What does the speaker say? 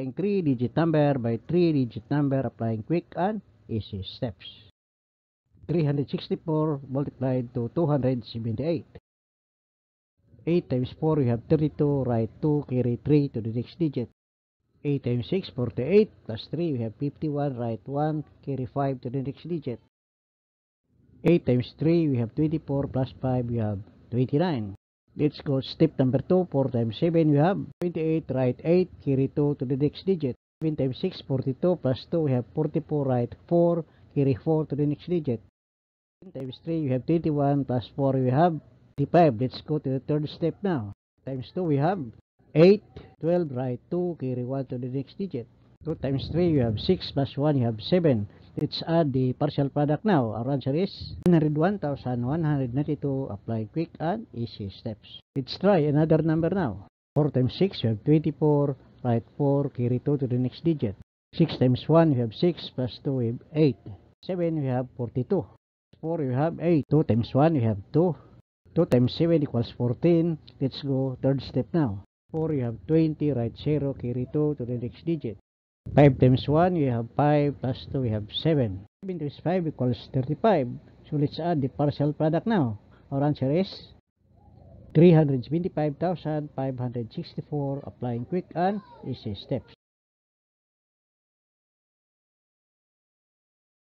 Applying 3-digit number by 3-digit number, applying quick and easy steps. 364 multiplied to 278. 8 times 4, we have 32, write 2, carry 3 to the next digit. 8 times 6, 48, plus 3, we have 51, write 1, carry 5 to the next digit. 8 times 3, we have 24, plus 5, we have 29. Let's go step number 2, 4 times 7, we have 28, write 8, carry 2 to the next digit. 7 times 6, 42, plus 2, we have 44, write 4, carry 4 to the next digit. 10 times 3, we have 21, plus 4, we have 35. Let's go to the third step now. Times 2, we have 8, 12, write 2, carry 1 to the next digit. 2 times 3, you have 6, plus 1, you have 7. Let's add the partial product now. Our answer is 101,192. Apply quick and easy steps. Let's try another number now. 4 times 6, you have 24, write 4, carry 2 to the next digit. 6 times 1, you have 6, plus 2, we have 8. 7, you have 42. 4, you have 8. 2 times 1, you have 2. 2 times 7 equals 14. Let's go third step now. 4, you have 20, write 0, carry 2 to the next digit. 5 times 1, you have 5, plus 2, we have 7. 7 times 5 equals 35. So let's add the partial product now. Our answer is 375,564. Applying quick and easy steps.